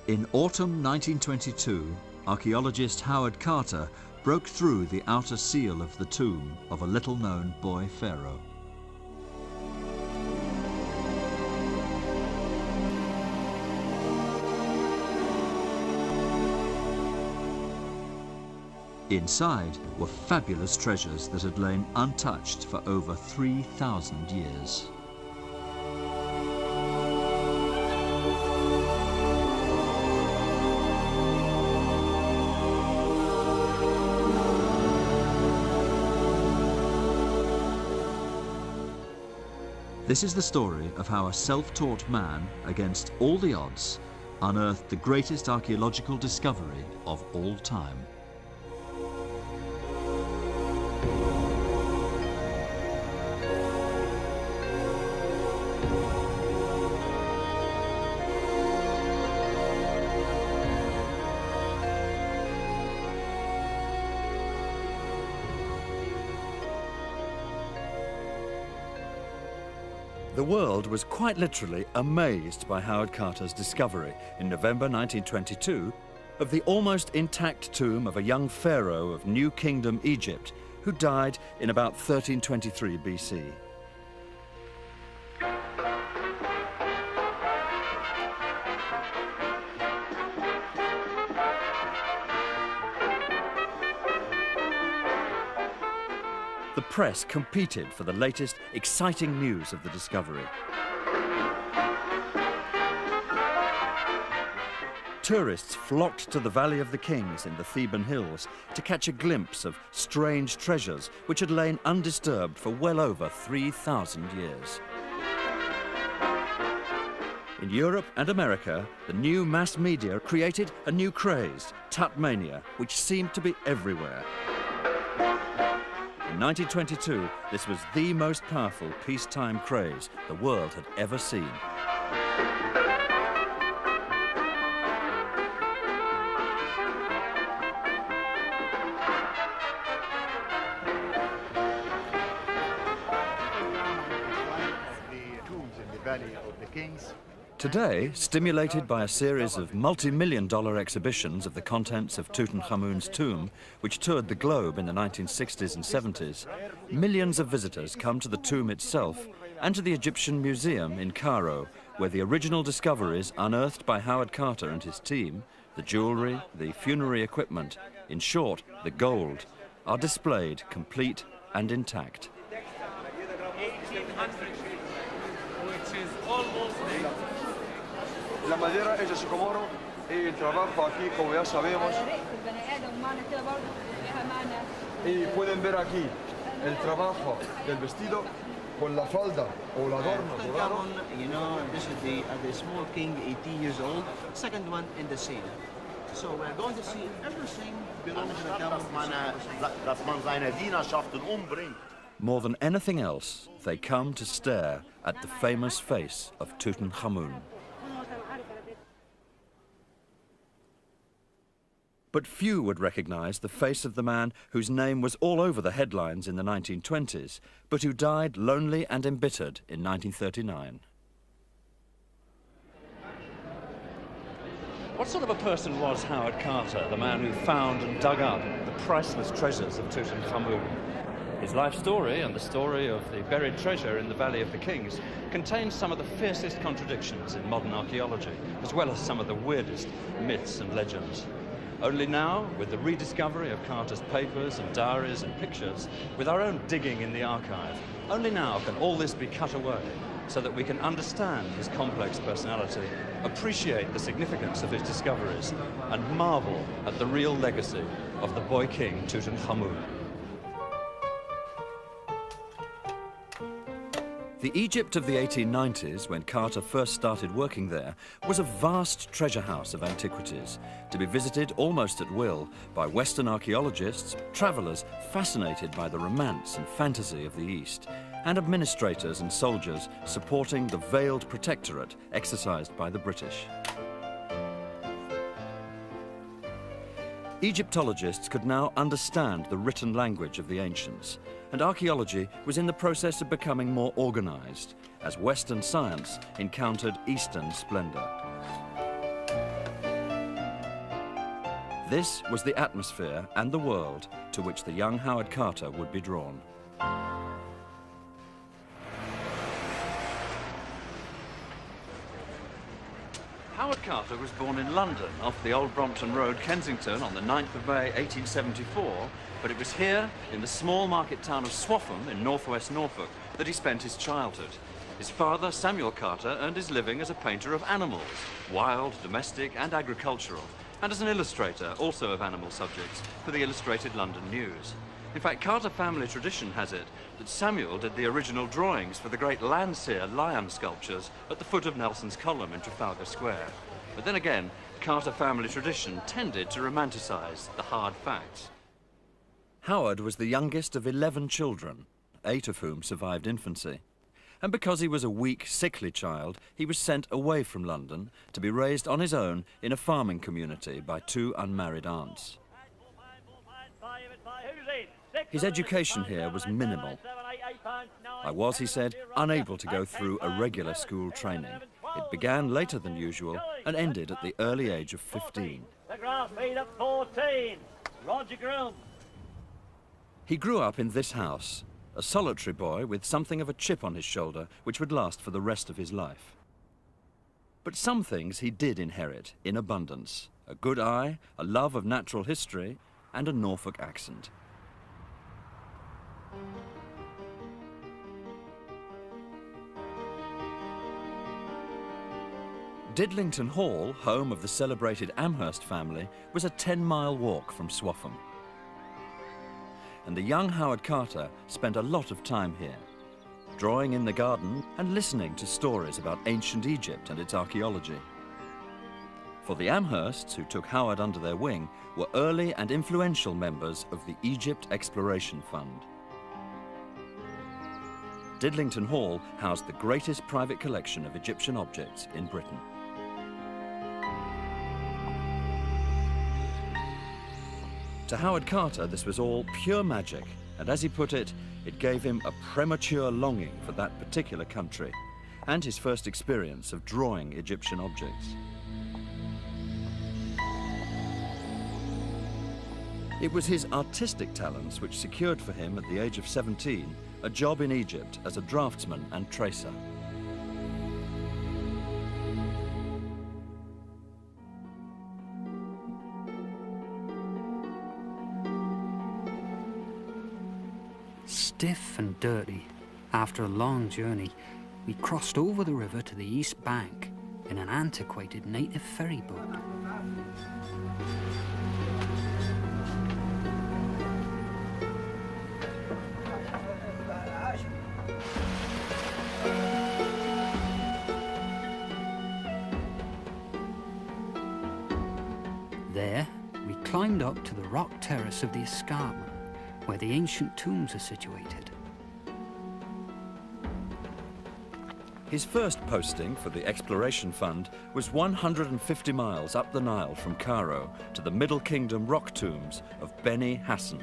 In autumn 1922, archaeologist Howard Carter broke through the outer seal of the tomb of a little-known boy pharaoh. Inside were fabulous treasures that had lain untouched for over 3,000 years. This is the story of how a self-taught man, against all the odds, unearthed the greatest archaeological discovery of all time. The world was quite literally amazed by Howard Carter's discovery in November 1922 of the almost intact tomb of a young pharaoh of New Kingdom Egypt who died in about 1323 BC. The press competed for the latest exciting news of the discovery. Tourists flocked to the Valley of the Kings in the Theban hills to catch a glimpse of strange treasures which had lain undisturbed for well over 3,000 years. In Europe and America, the new mass media created a new craze, Tutmania, which seemed to be everywhere. In 1922, this was the most powerful peacetime craze the world had ever seen. The tombs in the Valley of the Kings. Today, stimulated by a series of multi-million-dollar exhibitions of the contents of Tutankhamun's tomb, which toured the globe in the 1960s and 70s, millions of visitors come to the tomb itself and to the Egyptian Museum in Cairo, where the original discoveries unearthed by Howard Carter and his team, the jewelry, the funerary equipment, in short, the gold, are displayed complete and intact. 1800, which is almost La madera hecha su como oro y el trabajo aquí, como ya sabemos. Y pueden ver aquí el trabajo del vestido con la falda o el adorno dorado. You know, this is the small king, 80 years old, second one in the scene. So we're going to see everything belongs to the government. More than anything else, they come to stare at the famous face of Tutankhamun. But few would recognize the face of the man whose name was all over the headlines in the 1920s, but who died lonely and embittered in 1939. What sort of a person was Howard Carter, the man who found and dug up the priceless treasures of Tutankhamun? His life story and the story of the buried treasure in the Valley of the Kings contains some of the fiercest contradictions in modern archaeology, as well as some of the weirdest myths and legends. Only now, with the rediscovery of Carter's papers and diaries and pictures, with our own digging in the archive, only now can all this be cut away so that we can understand his complex personality, appreciate the significance of his discoveries, and marvel at the real legacy of the boy king Tutankhamun. The Egypt of the 1890s, when Carter first started working there, was a vast treasure house of antiquities, to be visited almost at will by Western archaeologists, travelers fascinated by the romance and fantasy of the East, and administrators and soldiers supporting the veiled protectorate exercised by the British. Egyptologists could now understand the written language of the ancients, and archaeology was in the process of becoming more organized as Western science encountered Eastern splendor. This was the atmosphere and the world to which the young Howard Carter would be drawn. Howard Carter was born in London off the Old Brompton Road, Kensington, on the 9th of May 1874, but it was here, in the small market town of Swaffham in northwest Norfolk, that he spent his childhood. His father, Samuel Carter, earned his living as a painter of animals, wild, domestic and agricultural, and as an illustrator, also of animal subjects, for the Illustrated London News. In fact, Carter family tradition has it that Samuel did the original drawings for the great Landseer lion sculptures at the foot of Nelson's column in Trafalgar Square. But then again, Carter family tradition tended to romanticize the hard facts. Howard was the youngest of 11 children, 8 of whom survived infancy. And because he was a weak, sickly child, he was sent away from London to be raised on his own in a farming community by 2 unmarried aunts. His education here was minimal. I was, he said, unable to go through a regular school training. It began later than usual and ended at the early age of 15. The grass made up 14. Roger Groom. He grew up in this house, a solitary boy with something of a chip on his shoulder which would last for the rest of his life. But some things he did inherit in abundance: a good eye, a love of natural history, and a Norfolk accent. Didlington Hall, home of the celebrated Amherst family, was a 10-mile walk from Swaffham. And the young Howard Carter spent a lot of time here, drawing in the garden and listening to stories about ancient Egypt and its archaeology. For the Amhersts, who took Howard under their wing, were early and influential members of the Egypt Exploration Fund. Didlington Hall housed the greatest private collection of Egyptian objects in Britain. To Howard Carter, this was all pure magic, and as he put it, it gave him a premature longing for that particular country, and his first experience of drawing Egyptian objects. It was his artistic talents which secured for him, at the age of 17, a job in Egypt as a draftsman and tracer. Stiff and dirty, after a long journey, we crossed over the river to the east bank in an antiquated native ferry boat. There, we climbed up to the rock terrace of the escarpment, where the ancient tombs are situated. His first posting for the Exploration Fund was 150 miles up the Nile from Cairo to the Middle Kingdom rock tombs of Beni Hassan.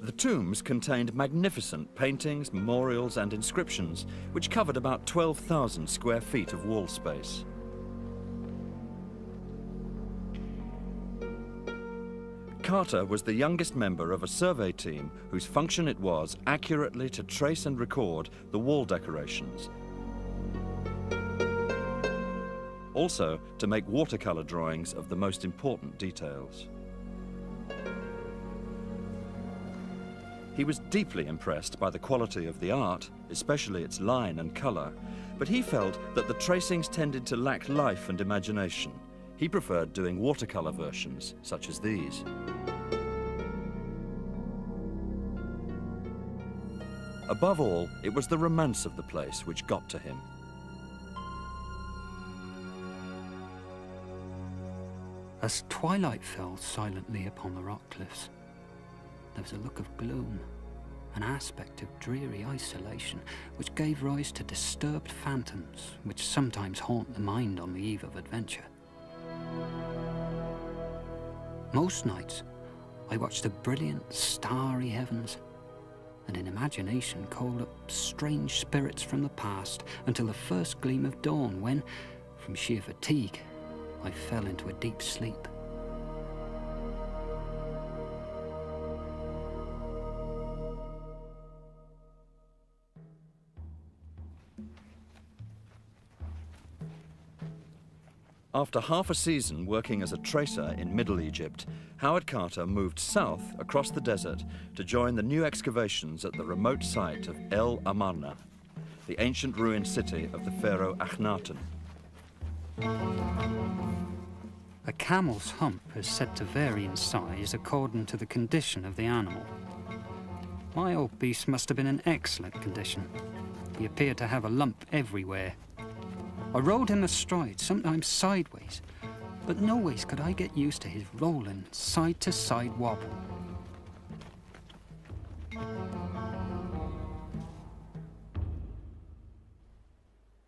The tombs contained magnificent paintings, memorials and inscriptions which covered about 12,000 square feet of wall space. Carter was the youngest member of a survey team whose function it was accurately to trace and record the wall decorations. Also, to make watercolor drawings of the most important details. He was deeply impressed by the quality of the art, especially its line and color, but he felt that the tracings tended to lack life and imagination. He preferred doing watercolor versions, such as these. Above all, it was the romance of the place which got to him. As twilight fell silently upon the rock cliffs, there was a look of gloom, an aspect of dreary isolation, which gave rise to disturbed phantoms which sometimes haunt the mind on the eve of adventure. Most nights, I watched the brilliant, starry heavens, and in imagination called up strange spirits from the past until the first gleam of dawn when, from sheer fatigue, I fell into a deep sleep. After half a season working as a tracer in Middle Egypt, Howard Carter moved south across the desert to join the new excavations at the remote site of El Amarna, the ancient ruined city of the pharaoh Akhenaten. A camel's hump is said to vary in size according to the condition of the animal. My old beast must have been in excellent condition. He appeared to have a lump everywhere. I rode him astride, sometimes sideways, but no ways could I get used to his rolling, side-to-side wobble.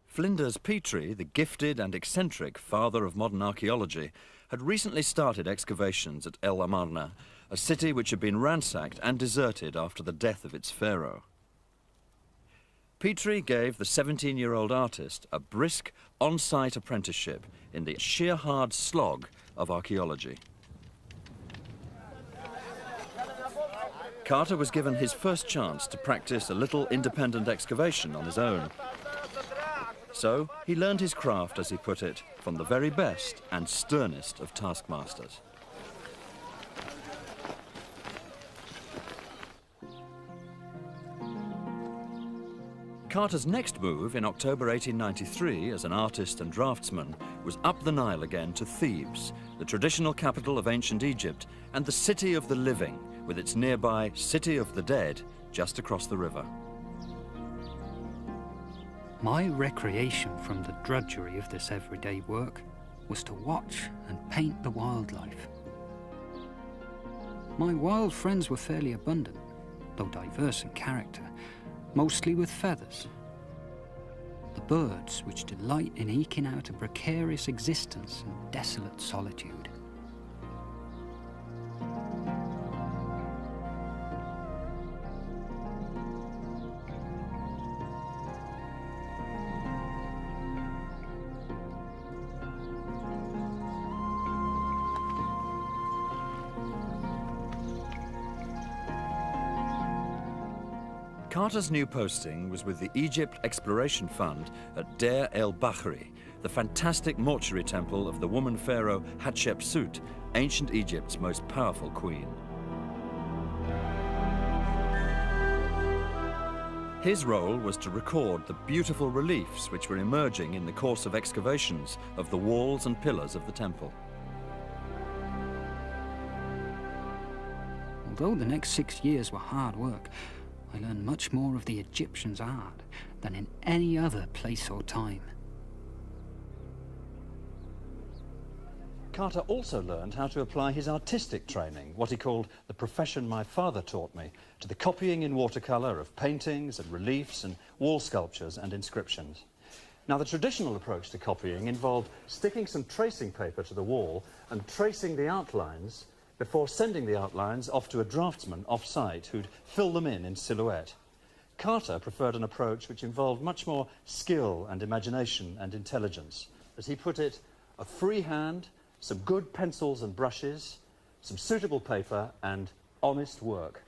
Flinders Petrie, the gifted and eccentric father of modern archaeology, had recently started excavations at El Amarna, a city which had been ransacked and deserted after the death of its pharaoh. Petrie gave the 17-year-old artist a brisk, on-site apprenticeship in the sheer hard slog of archaeology. Carter was given his first chance to practice a little independent excavation on his own. So he learned his craft, as he put it, from the very best and sternest of taskmasters. Carter's next move in October 1893 as an artist and draftsman was up the Nile again to Thebes, the traditional capital of ancient Egypt and the city of the living, with its nearby City of the Dead just across the river. My recreation from the drudgery of this everyday work was to watch and paint the wildlife. My wild friends were fairly abundant, though diverse in character, mostly with feathers. The birds which delight in eking out a precarious existence in desolate solitude. Carter's new posting was with the Egypt Exploration Fund at Deir el-Bahri, the fantastic mortuary temple of the woman pharaoh Hatshepsut, ancient Egypt's most powerful queen. His role was to record the beautiful reliefs which were emerging in the course of excavations of the walls and pillars of the temple. Although the next 6 years were hard work, I learned much more of the Egyptians' art than in any other place or time. Carter also learned how to apply his artistic training, what he called the profession my father taught me, to the copying in watercolour of paintings and reliefs and wall sculptures and inscriptions. Now, the traditional approach to copying involved sticking some tracing paper to the wall and tracing the outlines before sending the outlines off to a draftsman off-site who'd fill them in silhouette. Carter preferred an approach which involved much more skill and imagination and intelligence. As he put it, a free hand, some good pencils and brushes, some suitable paper, and honest work.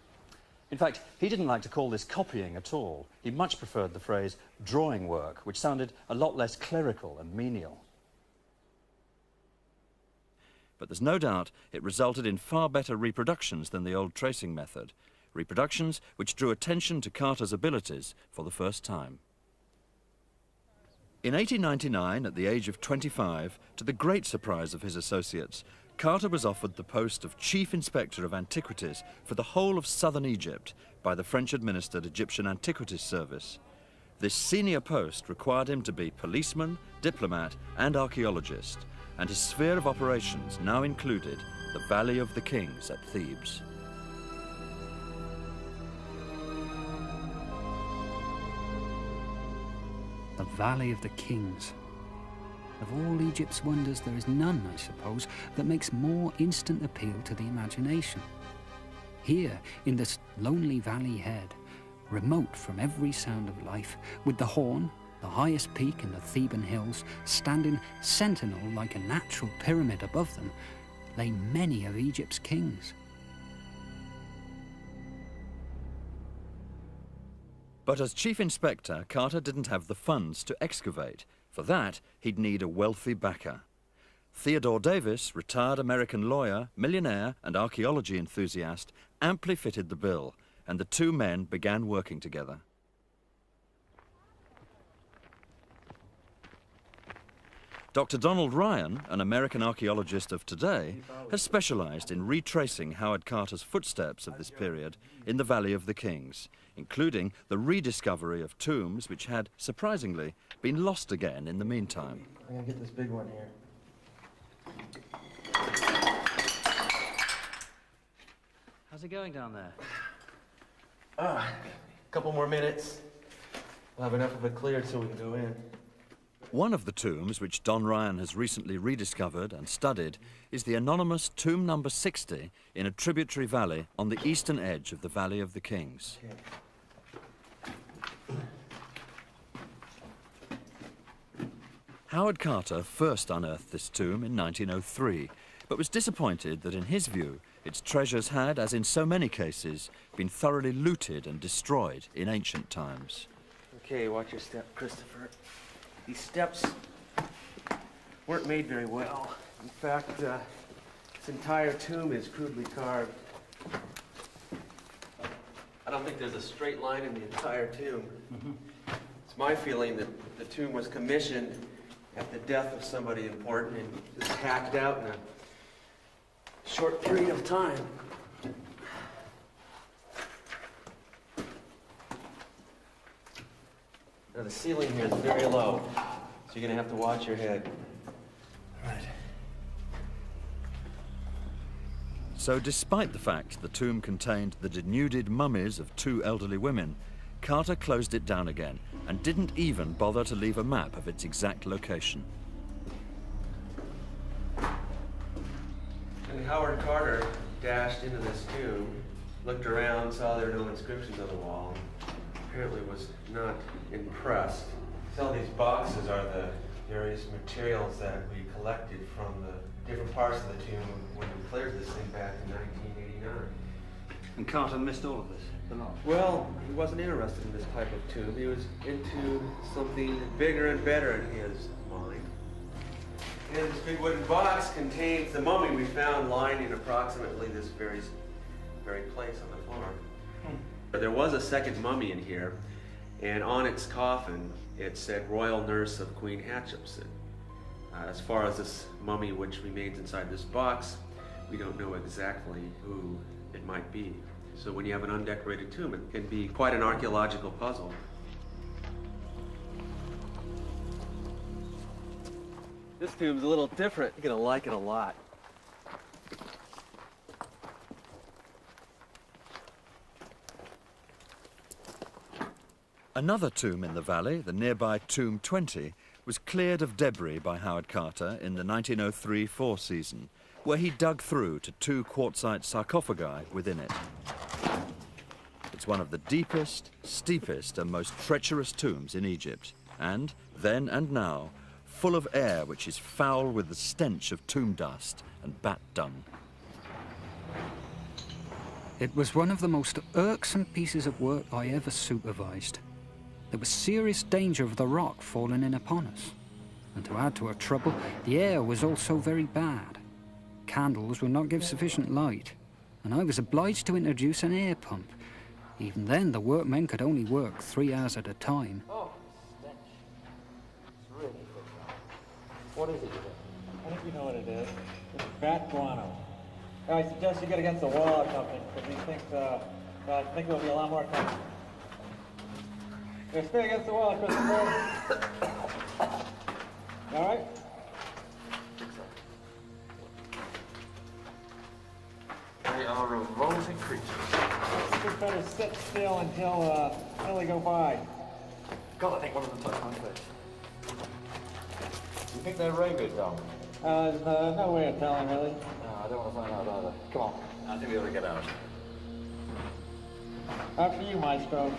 In fact, he didn't like to call this copying at all. He much preferred the phrase drawing work, which sounded a lot less clerical and menial. But there's no doubt it resulted in far better reproductions than the old tracing method, reproductions which drew attention to Carter's abilities for the first time. In 1899, at the age of 25, to the great surprise of his associates, Carter was offered the post of Chief Inspector of Antiquities for the whole of southern Egypt by the French-administered Egyptian Antiquities Service. This senior post required him to be policeman, diplomat, and archaeologist, and his sphere of operations now included the Valley of the Kings at Thebes. The Valley of the Kings. Of all Egypt's wonders, there is none, I suppose, that makes more instant appeal to the imagination. Here, in this lonely valley head, remote from every sound of life, with the horn, the highest peak in the Theban hills, standing sentinel like a natural pyramid above them, lay many of Egypt's kings. But as chief inspector, Carter didn't have the funds to excavate. For that, he'd need a wealthy backer. Theodore Davis, retired American lawyer, millionaire, and archaeology enthusiast, amply fitted the bill, and the two men began working together. Dr. Donald Ryan, an American archaeologist of today, has specialized in retracing Howard Carter's footsteps of this period in the Valley of the Kings, including the rediscovery of tombs which had, surprisingly, been lost again in the meantime. I'm gonna get this big one here. How's it going down there? A couple more minutes. We'll have enough of it cleared so we can go in. One of the tombs which Don Ryan has recently rediscovered and studied is the anonymous tomb number 60 in a tributary valley on the eastern edge of the Valley of the Kings. Howard Carter first unearthed this tomb in 1903, but was disappointed that in his view its treasures had, as in so many cases, been thoroughly looted and destroyed in ancient times. Okay, watch your step, Christopher. These steps weren't made very well. In fact, this entire tomb is crudely carved. I don't think there's a straight line in the entire tomb. It's my feeling that the tomb was commissioned at the death of somebody important and just hacked out in a short period of time. Now the ceiling here is very low, so you're gonna have to watch your head. All right. So despite the fact the tomb contained the denuded mummies of two elderly women, Carter closed it down again and didn't even bother to leave a map of its exact location. When Howard Carter dashed into this tomb, looked around, saw there were no inscriptions on the wall, apparently was not impressed. Some of these boxes are the various materials that we collected from the different parts of the tomb when we cleared this thing back in 1989. And Carter missed all of this? Well, he wasn't interested in this type of tomb. He was into something bigger and better in his mind. And this big wooden box contains the mummy we found lying in approximately this very place on the floor. There was a second mummy in here, and on its coffin it said Royal Nurse of Queen Hatshepsut. As far as this mummy which remains inside this box, we don't know exactly who it might be. So when you have an undecorated tomb, it can be quite an archaeological puzzle. This tomb's a little different. You're gonna like it a lot. Another tomb in the valley, the nearby Tomb 20, was cleared of debris by Howard Carter in the 1903-04 season, where he dug through to two quartzite sarcophagi within it. It's one of the deepest, steepest, and most treacherous tombs in Egypt, and, then and now, full of air which is foul with the stench of tomb dust and bat dung. It was one of the most irksome pieces of work I ever supervised. There was serious danger of the rock falling in upon us. And to add to our trouble, the air was also very bad. Candles would not give sufficient light, and I was obliged to introduce an air pump. Even then, the workmen could only work 3 hours at a time. Oh, stench. It's really good. What is it? I think you know what it is. It's bat guano. I suggest you get against the wall or something, because these things, I think there'll be a lot more coming. Stay against the wall, Christopher. All right? They are revolting creatures. Just better sit still until they go by. God, I think one of them touched my face. You think they're rabid, Dom? There's no way of telling, really. No, I don't want to find out either. Come on. I think we ought to get out. After you, Maestro.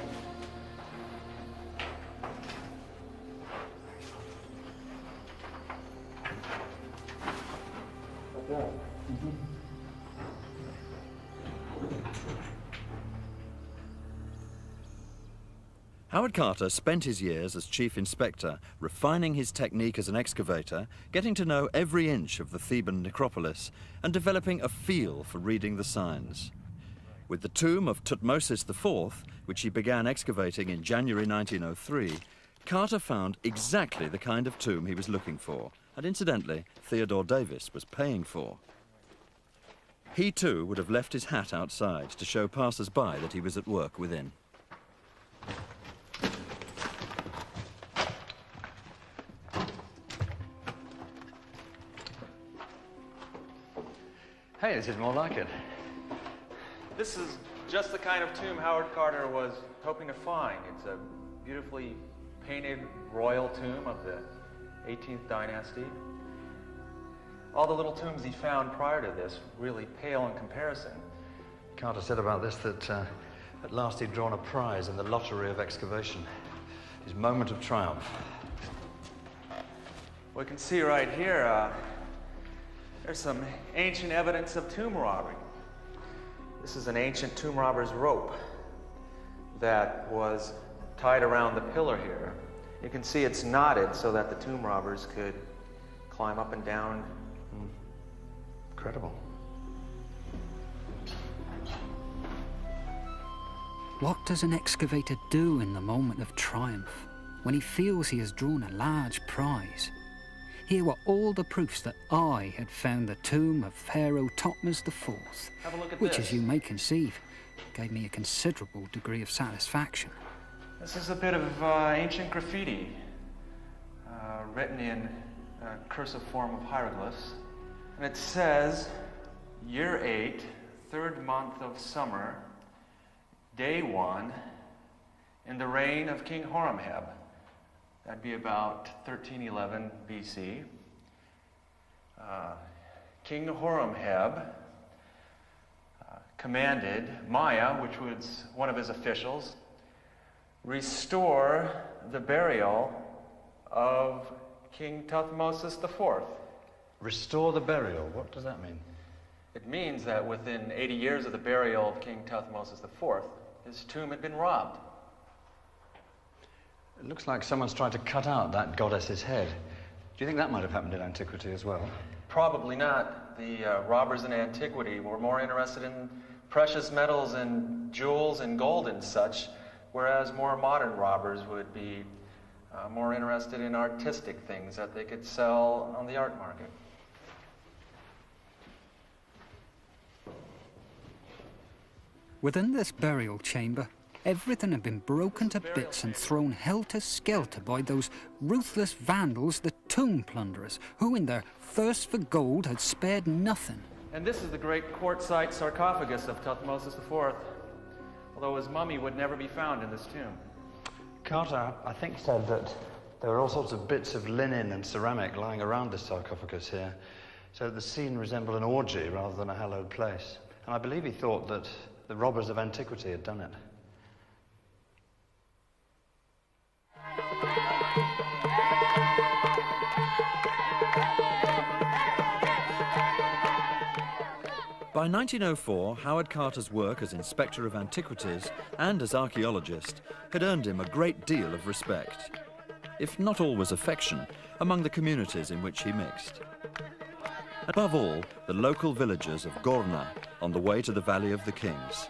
Howard Carter spent his years as chief inspector, refining his technique as an excavator, getting to know every inch of the Theban necropolis, and developing a feel for reading the signs. With the tomb of Thutmosis IV, which he began excavating in January 1903, Carter found exactly the kind of tomb he was looking for, and incidentally, Theodore Davis was paying for. He too would have left his hat outside to show passers-by that he was at work within. Hey, this is more like it. This is just the kind of tomb Howard Carter was hoping to find. It's a beautifully painted royal tomb of the 18th dynasty. All the little tombs he found prior to this really pale in comparison. Carter said about this that at last he'd drawn a prize in the lottery of excavation. His moment of triumph. We can see right here, there's some ancient evidence of tomb robbery. This is an ancient tomb robber's rope that was tied around the pillar here. You can see it's knotted so that the tomb robbers could climb up and down. Incredible. What does an excavator do in the moment of triumph, when he feels he has drawn a large prize? Here were all the proofs that I had found the tomb of Pharaoh Thutmose IV, Have a look at which, this. as you may conceive, gave me a considerable degree of satisfaction. This is a bit of ancient graffiti, written in a cursive form of hieroglyphs. And it says, Year 8, 3rd month of summer, Day 1, in the reign of King Horemheb. That'd be about 1311 BC. King Horemheb commanded Maya, which was one of his officials, restore the burial of King Thutmosis IV. Restore the burial? What does that mean? It means that within 80 years of the burial of King Thutmosis IV, his tomb had been robbed. It looks like someone's tried to cut out that goddess's head. Do you think that might have happened in antiquity as well? Probably not. The robbers in antiquity were more interested in precious metals and jewels and gold and such, whereas more modern robbers would be more interested in artistic things that they could sell on the art market. Within this burial chamber, everything had been broken to bits and thrown helter-skelter by those ruthless vandals, the tomb plunderers, who in their thirst for gold had spared nothing. And this is the great quartzite sarcophagus of Thutmosis IV, although his mummy would never be found in this tomb. Carter, I think, said that there were all sorts of bits of linen and ceramic lying around the sarcophagus here, so the scene resembled an orgy rather than a hallowed place. And I believe he thought that the robbers of antiquity had done it. By 1904, Howard Carter's work as Inspector of Antiquities and as archaeologist had earned him a great deal of respect, if not always affection, among the communities in which he mixed. Above all, the local villagers of Gorna on the way to the Valley of the Kings.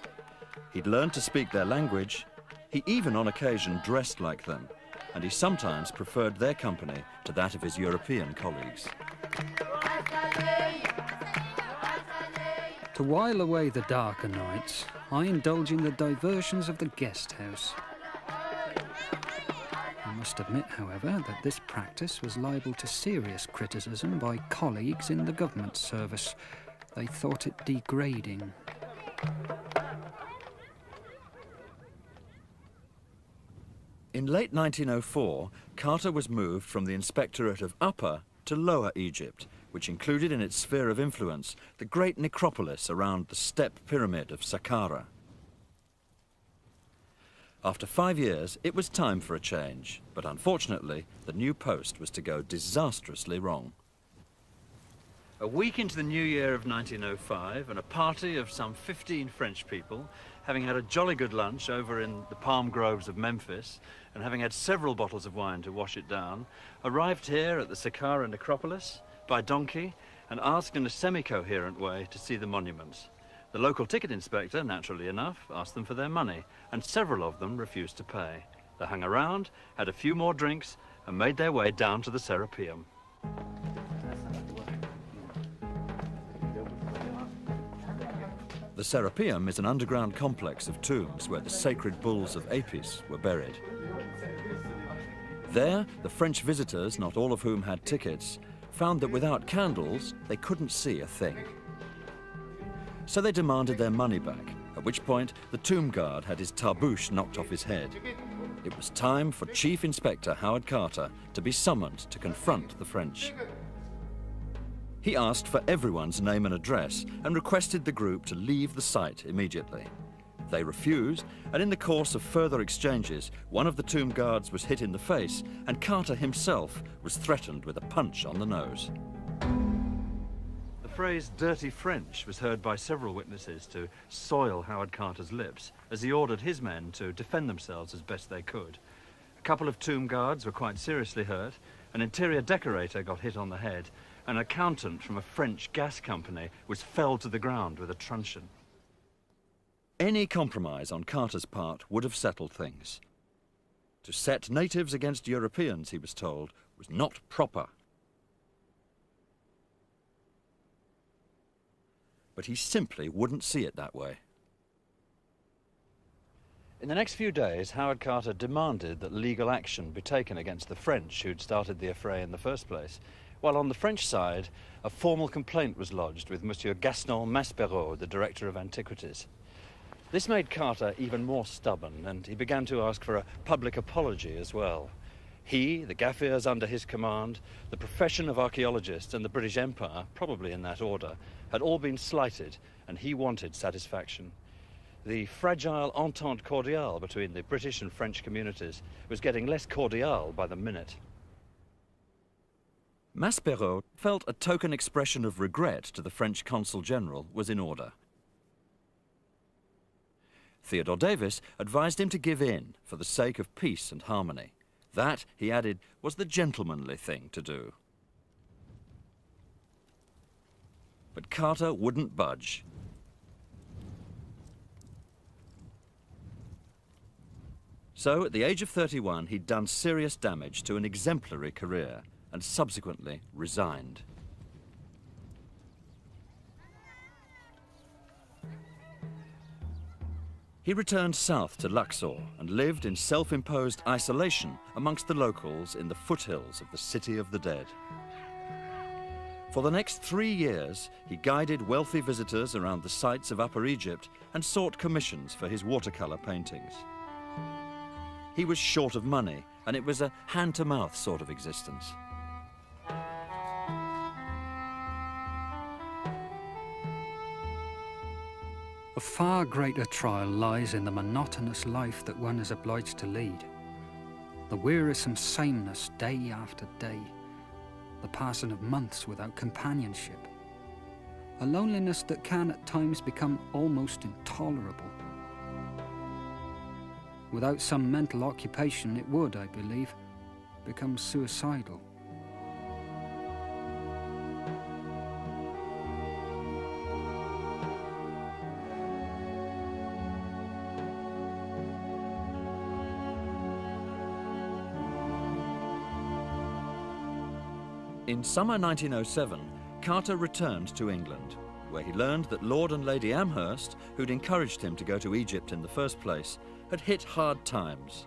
He'd learned to speak their language, he even on occasion dressed like them, and he sometimes preferred their company to that of his European colleagues. To while away the darker nights, I indulge in the diversions of the guest house. I must admit, however, that this practice was liable to serious criticism by colleagues in the government service. They thought it degrading. In late 1904, Carter was moved from the Inspectorate of Upper to Lower Egypt, which included in its sphere of influence the great necropolis around the step pyramid of Saqqara. After 5 years, it was time for a change, but unfortunately, the new post was to go disastrously wrong. A week into the new year of 1905, and a party of some 15 French people, having had a jolly good lunch over in the palm groves of Memphis, and having had several bottles of wine to wash it down, arrived here at the Saqqara necropolis by donkey and asked in a semi-coherent way to see the monuments. The local ticket inspector, naturally enough, asked them for their money, and several of them refused to pay. They hung around, had a few more drinks, and made their way down to the Serapeum. The Serapeum is an underground complex of tombs where the sacred bulls of Apis were buried. There, the French visitors, not all of whom had tickets, found that without candles, they couldn't see a thing. So they demanded their money back, at which point the tomb guard had his tarbouche knocked off his head. It was time for Chief Inspector Howard Carter to be summoned to confront the French. He asked for everyone's name and address and requested the group to leave the site immediately. They refused, and in the course of further exchanges, one of the tomb guards was hit in the face, and Carter himself was threatened with a punch on the nose. The phrase dirty French was heard by several witnesses to soil Howard Carter's lips as he ordered his men to defend themselves as best they could. A couple of tomb guards were quite seriously hurt, an interior decorator got hit on the head, an accountant from a French gas company was felled to the ground with a truncheon. Any compromise on Carter's part would have settled things. To set natives against Europeans, he was told, was not proper. But he simply wouldn't see it that way. In the next few days, Howard Carter demanded that legal action be taken against the French who'd started the affray in the first place, while on the French side, a formal complaint was lodged with Monsieur Gaston Maspero, the Director of Antiquities. This made Carter even more stubborn, and he began to ask for a public apology as well. He, the Gaffirs under his command, the profession of archaeologist, and the British Empire, probably in that order, had all been slighted, and he wanted satisfaction. The fragile entente cordiale between the British and French communities was getting less cordial by the minute. Maspero felt a token expression of regret to the French Consul General was in order. Theodore Davis advised him to give in for the sake of peace and harmony. That, he added, was the gentlemanly thing to do. But Carter wouldn't budge. So, at the age of 31, he'd done serious damage to an exemplary career and subsequently resigned. He returned south to Luxor and lived in self-imposed isolation amongst the locals in the foothills of the City of the Dead. For the next 3 years, he guided wealthy visitors around the sites of Upper Egypt and sought commissions for his watercolor paintings. He was short of money, and it was a hand-to-mouth sort of existence. A far greater trial lies in the monotonous life that one is obliged to lead. The wearisome sameness day after day. The passing of months without companionship. A loneliness that can at times become almost intolerable. Without some mental occupation, it would, I believe, become suicidal. In summer 1907, Carter returned to England, where he learned that Lord and Lady Amherst, who'd encouraged him to go to Egypt in the first place, had hit hard times.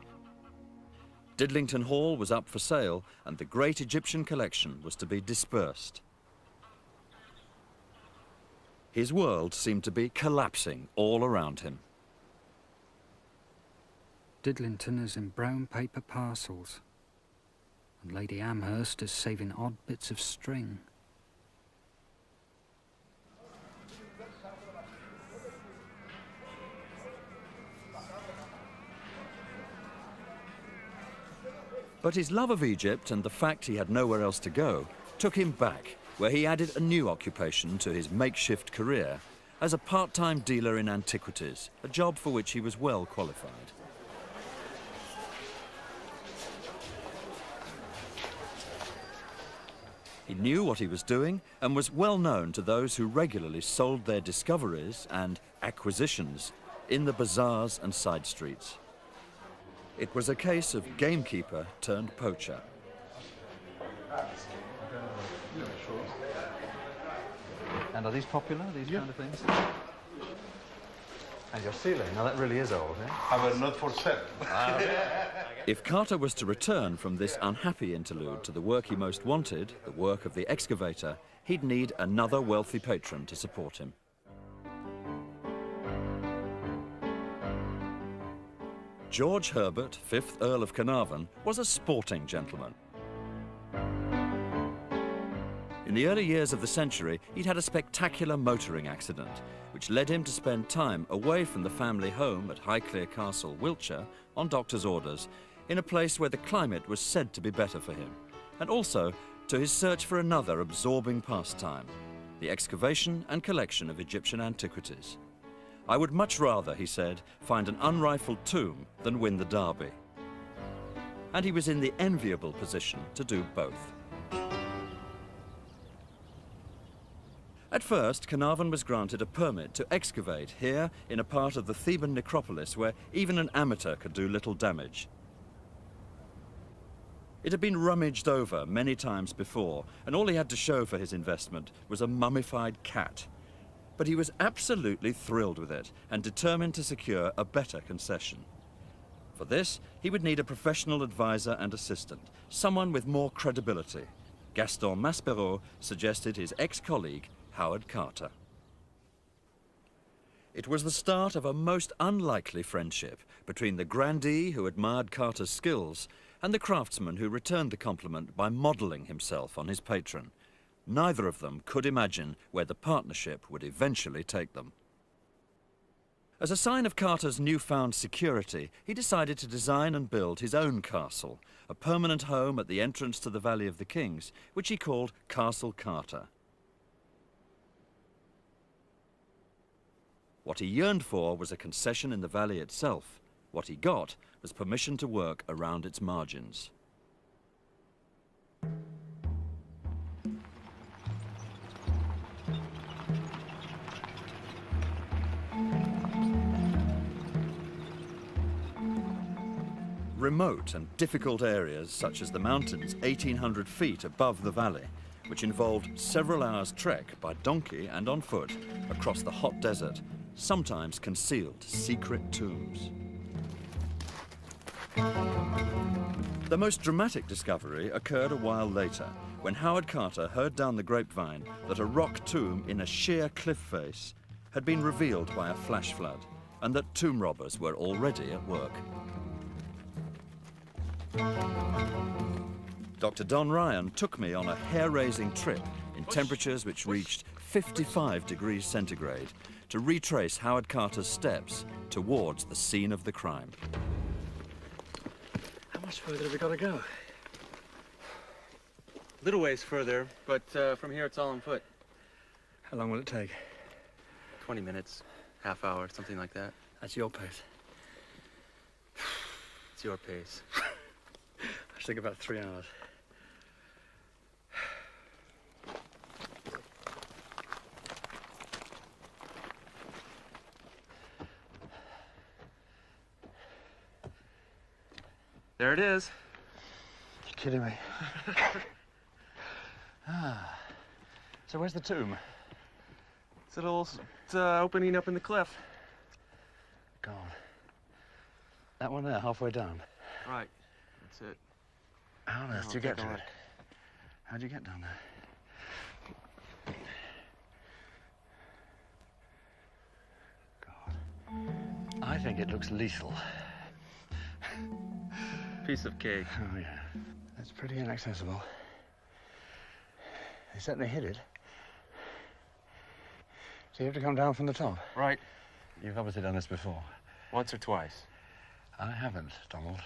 Didlington Hall was up for sale, and the great Egyptian collection was to be dispersed. His world seemed to be collapsing all around him. Didlington is in brown paper parcels, and Lady Amherst is saving odd bits of string. But his love of Egypt and the fact he had nowhere else to go took him back, where he added a new occupation to his makeshift career as a part-time dealer in antiquities, a job for which he was well qualified. He knew what he was doing and was well known to those who regularly sold their discoveries and acquisitions in the bazaars and side streets. It was a case of gamekeeper turned poacher. And are these popular, these kind of things? And your ceiling, now that really is old, eh? I was not for sale. If Carter was to return from this unhappy interlude to the work he most wanted, the work of the excavator, he'd need another wealthy patron to support him. George Herbert, 5th Earl of Carnarvon, was a sporting gentleman. In the early years of the century, he'd had a spectacular motoring accident, which led him to spend time away from the family home at Highclere Castle, Wiltshire, on doctor's orders, in a place where the climate was said to be better for him, and also to his search for another absorbing pastime, the excavation and collection of Egyptian antiquities. I would much rather, he said, find an unrifled tomb than win the Derby. And he was in the enviable position to do both. At first, Carnarvon was granted a permit to excavate here in a part of the Theban necropolis where even an amateur could do little damage. It had been rummaged over many times before, and all he had to show for his investment was a mummified cat. But he was absolutely thrilled with it and determined to secure a better concession. For this, he would need a professional advisor and assistant, someone with more credibility. Gaston Maspero suggested his ex-colleague, Howard Carter. It was the start of a most unlikely friendship between the grandee who admired Carter's skills and the craftsman who returned the compliment by modelling himself on his patron. Neither of them could imagine where the partnership would eventually take them. As a sign of Carter's newfound security, he decided to design and build his own castle, a permanent home at the entrance to the Valley of the Kings, which he called Castle Carter. What he yearned for was a concession in the valley itself. What he got was permission to work around its margins. Remote and difficult areas, such as the mountains 1,800 feet above the valley, which involved several hours' trek by donkey and on foot across the hot desert, sometimes concealed secret tombs. The most dramatic discovery occurred a while later, when Howard Carter heard down the grapevine that a rock tomb in a sheer cliff face had been revealed by a flash flood, and that tomb robbers were already at work. Dr. Don Ryan took me on a hair-raising trip in temperatures which reached 55 degrees centigrade to retrace Howard Carter's steps towards the scene of the crime. How much further have we got to go? Little ways further, but from here it's all on foot. How long will it take? 20 minutes, half hour, something like that. That's your pace. It's your pace. I should think about 3 hours. There it is. You're kidding me. So where's the tomb? It's a little opening up in the cliff. God. That one there, halfway down? Right. That's it. How on earth do you get to it? How'd you get down there? God. I think it looks lethal. Piece of cake. Oh, yeah. That's pretty inaccessible. They certainly hid it. So you have to come down from the top? Right. You've obviously done this before. Once or twice. I haven't, Donald.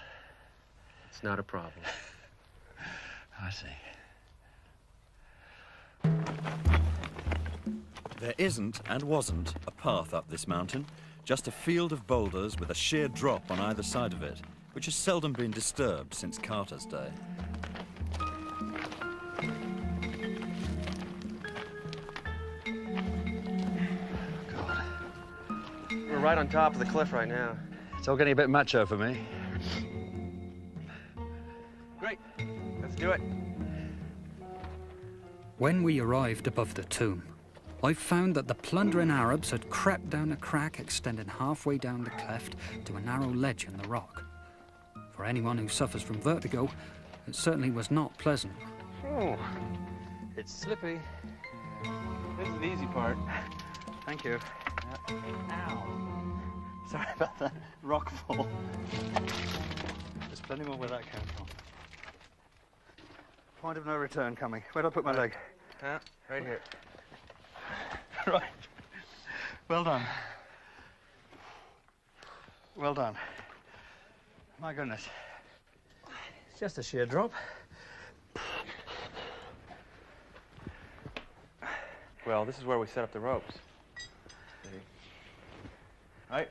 It's not a problem. I see. There isn't and wasn't a path up this mountain, just a field of boulders with a sheer drop on either side of it, which has seldom been disturbed since Carter's day. We're right on top of the cliff right now. It's all getting a bit macho for me. Great. Let's do it. When we arrived above the tomb, I found that the plundering Arabs had crept down a crack extending halfway down the cleft to a narrow ledge in the rock. For anyone who suffers from vertigo, it certainly was not pleasant. Oh, it's slippy. This is the easy part. Thank you. Ow. Sorry about that rock fall. There's plenty more where that came from. Point of no return coming. Where do I put my leg? Right here. Right. Well done. Well done. My goodness. It's just a sheer drop. Well, this is where we set up the ropes. Right?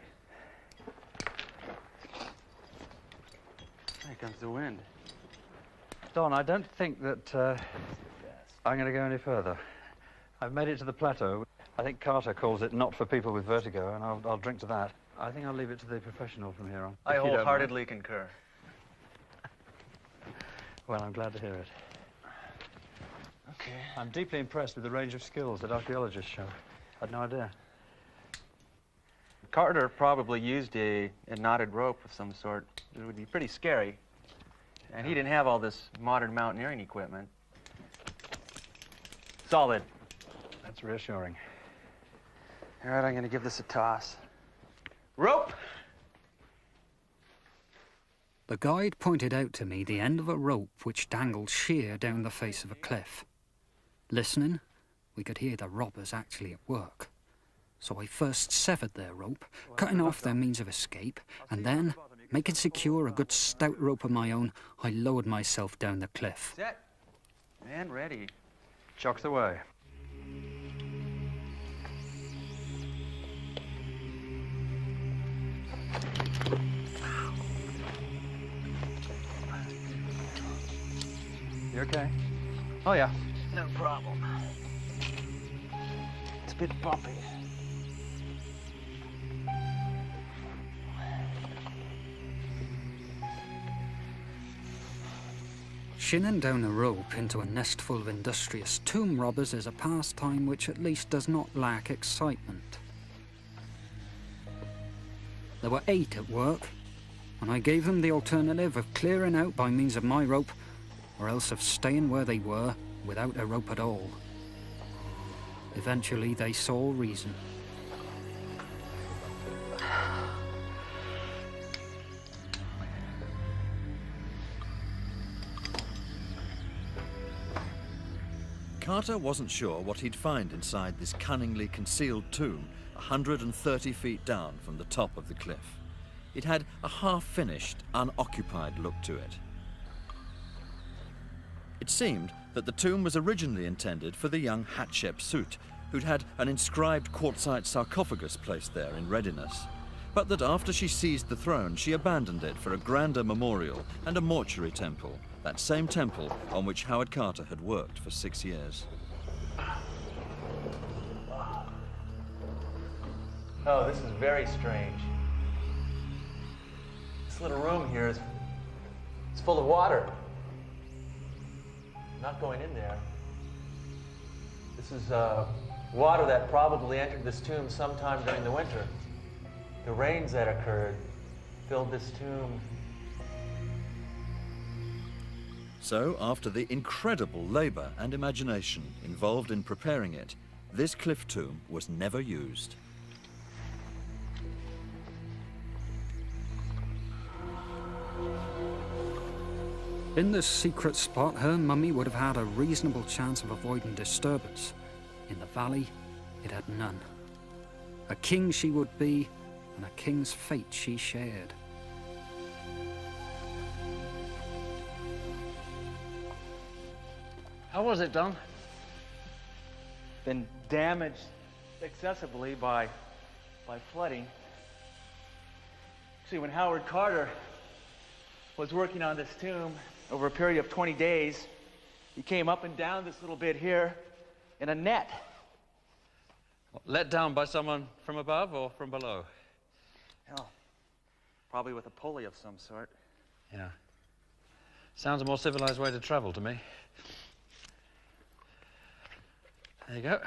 Here comes the wind. Don, I don't think that I'm going to go any further. I've made it to the plateau. I think Carter calls it not for people with vertigo, and I'll drink to that. I think I'll leave it to the professional from here on. I wholeheartedly concur. Well, I'm glad to hear it. Okay. I'm deeply impressed with the range of skills that archaeologists show. Had no idea. Carter probably used a knotted rope of some sort. It would be pretty scary. And he didn't have all this modern mountaineering equipment. Solid. That's reassuring. All right, I'm going to give this a toss. Rope! The guide pointed out to me the end of a rope which dangled sheer down the face of a cliff. Listening, we could hear the robbers actually at work. So I first severed their rope, cutting off their means of escape, and then, making secure a good stout rope of my own, I lowered myself down the cliff. Set. And ready. Chocks away. You okay? Oh, yeah. No problem. It's a bit bumpy. Shinning down a rope into a nest full of industrious tomb robbers is a pastime which at least does not lack excitement. There were 8 at work, and I gave them the alternative of clearing out by means of my rope, or else of staying where they were without a rope at all. Eventually they saw reason. Carter wasn't sure what he'd find inside this cunningly concealed tomb 130 feet down from the top of the cliff. It had a half-finished, unoccupied look to it. It seemed that the tomb was originally intended for the young Hatshepsut, who'd had an inscribed quartzite sarcophagus placed there in readiness, but that after she seized the throne, she abandoned it for a grander memorial and a mortuary temple, that same temple on which Howard Carter had worked for 6 years. Oh, this is very strange. This little room here is full of water. Not going in there. This is water that probably entered this tomb sometime during the winter. The rains that occurred filled this tomb. So, after the incredible labor and imagination involved in preparing it, this cliff tomb was never used. In this secret spot, her mummy would have had a reasonable chance of avoiding disturbance. In the valley, it had none. A king she would be, and a king's fate she shared. How was it done? Been damaged excessively by flooding. See, when Howard Carter was working on this tomb over a period of 20 days, he came up and down this little bit here in a net. Let down by someone from above or from below? Hell, probably with a pulley of some sort. Yeah. Sounds a more civilized way to travel to me. There you go.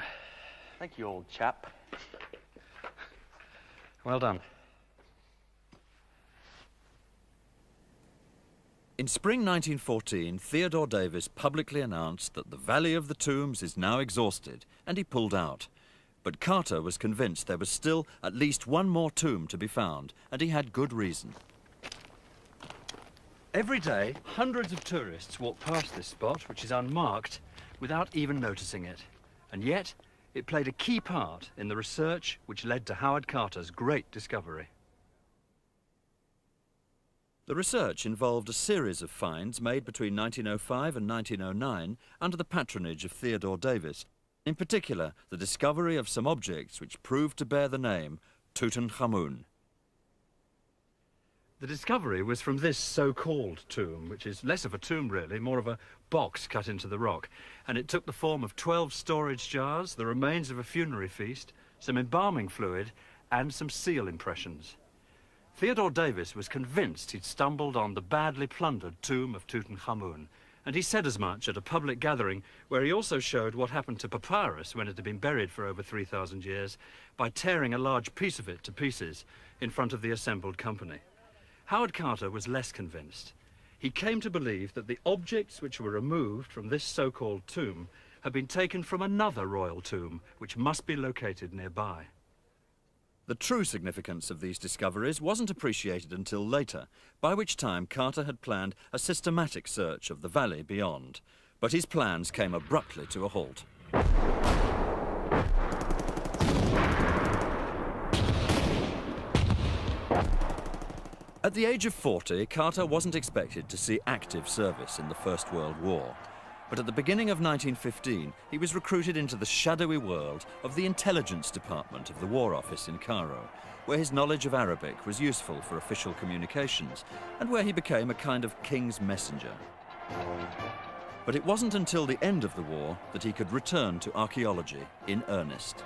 Thank you, old chap. Well done. In spring 1914, Theodore Davis publicly announced that the Valley of the Tombs is now exhausted, and he pulled out. But Carter was convinced there was still at least one more tomb to be found, and he had good reason. Every day, hundreds of tourists walk past this spot, which is unmarked, without even noticing it. And yet, it played a key part in the research which led to Howard Carter's great discovery. The research involved a series of finds made between 1905 and 1909 under the patronage of Theodore Davis. In particular, the discovery of some objects which proved to bear the name Tutankhamun. The discovery was from this so-called tomb, which is less of a tomb really, more of a box cut into the rock. And it took the form of 12 storage jars, the remains of a funerary feast, some embalming fluid, and some seal impressions. Theodore Davis was convinced he'd stumbled on the badly plundered tomb of Tutankhamun, and he said as much at a public gathering where he also showed what happened to papyrus when it had been buried for over 3,000 years by tearing a large piece of it to pieces in front of the assembled company. Howard Carter was less convinced. He came to believe that the objects which were removed from this so-called tomb had been taken from another royal tomb, which must be located nearby. The true significance of these discoveries wasn't appreciated until later, by which time Carter had planned a systematic search of the valley beyond. But his plans came abruptly to a halt. At the age of 40, Carter wasn't expected to see active service in the First World War. But at the beginning of 1915, he was recruited into the shadowy world of the intelligence department of the War Office in Cairo, where his knowledge of Arabic was useful for official communications, and where he became a kind of king's messenger. But it wasn't until the end of the war that he could return to archaeology in earnest.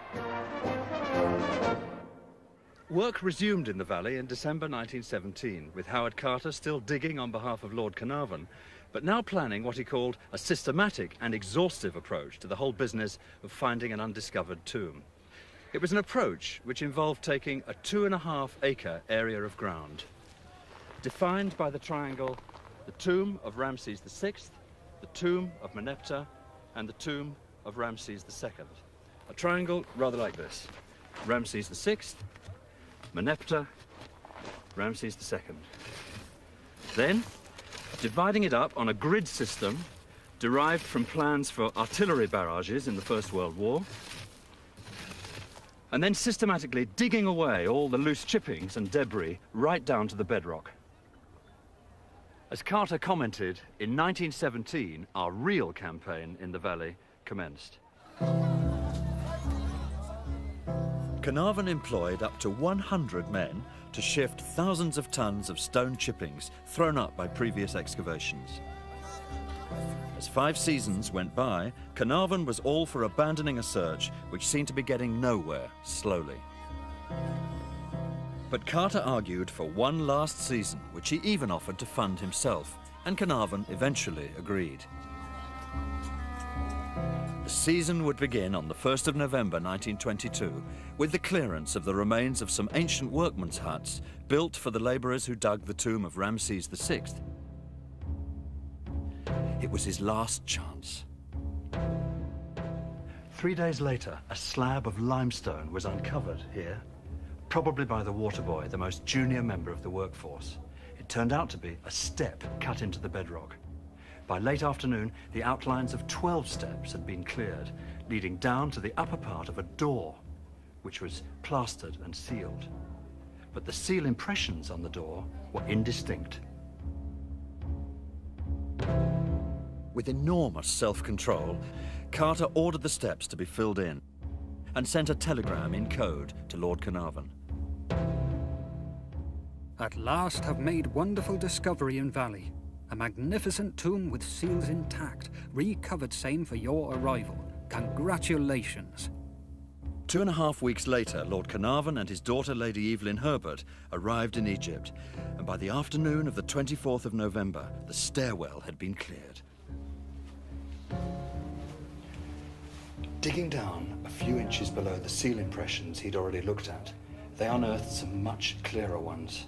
Work resumed in the valley in December 1917, with Howard Carter still digging on behalf of Lord Carnarvon, but now planning what he called a systematic and exhaustive approach to the whole business of finding an undiscovered tomb. It was an approach which involved taking a 2.5-acre area of ground, defined by the triangle the tomb of Ramses VI, the tomb of Manetho, and the tomb of Ramses II. A triangle rather like this: Ramses VI, Manetho, Ramses II. Then, dividing it up on a grid system derived from plans for artillery barrages in the First World War, and then systematically digging away all the loose chippings and debris right down to the bedrock. As Carter commented, in 1917, our real campaign in the valley commenced. Carnarvon employed up to 100 men to shift thousands of tons of stone chippings thrown up by previous excavations. As 5 seasons went by, Carnarvon was all for abandoning a search which seemed to be getting nowhere slowly. But Carter argued for one last season, which he even offered to fund himself, and Carnarvon eventually agreed. The season would begin on the 1st of November 1922 with the clearance of the remains of some ancient workmen's huts built for the labourers who dug the tomb of Ramses VI. It was his last chance. 3 days later, a slab of limestone was uncovered here, probably by the water boy, the most junior member of the workforce. It turned out to be a step cut into the bedrock. By late afternoon, the outlines of 12 steps had been cleared, leading down to the upper part of a door, which was plastered and sealed. But the seal impressions on the door were indistinct. With enormous self-control, Carter ordered the steps to be filled in and sent a telegram in code to Lord Carnarvon. At last have made wonderful discovery in valley. A magnificent tomb with seals intact, recovered same for your arrival. Congratulations. 2.5 weeks later, Lord Carnarvon and his daughter Lady Evelyn Herbert arrived in Egypt, and by the afternoon of the 24th of November, the stairwell had been cleared. Digging down a few inches below the seal impressions he'd already looked at, they unearthed some much clearer ones.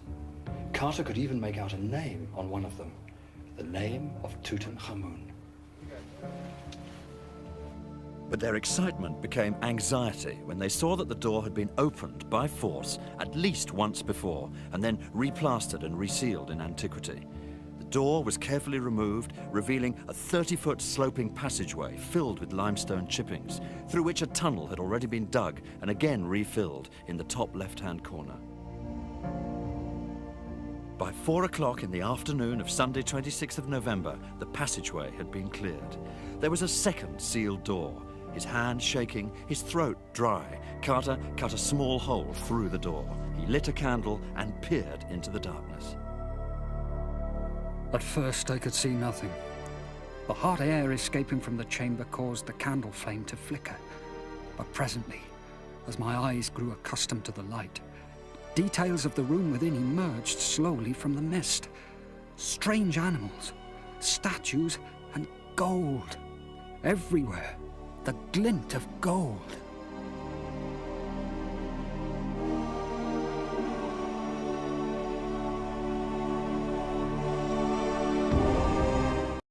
Carter could even make out a name on one of them, the name of Tutankhamun. But their excitement became anxiety when they saw that the door had been opened by force at least once before and then replastered and resealed in antiquity. The door was carefully removed, revealing a 30-foot sloping passageway filled with limestone chippings, through which a tunnel had already been dug and again refilled in the top left-hand corner. By 4 o'clock in the afternoon of Sunday, 26th of November, the passageway had been cleared. There was a second sealed door. His hand shaking, his throat dry, Carter cut a small hole through the door. He lit a candle and peered into the darkness. At first I could see nothing. The hot air escaping from the chamber caused the candle flame to flicker. But presently, as my eyes grew accustomed to the light, details of the room within emerged slowly from the mist. Strange animals, statues, and gold. Everywhere, the glint of gold.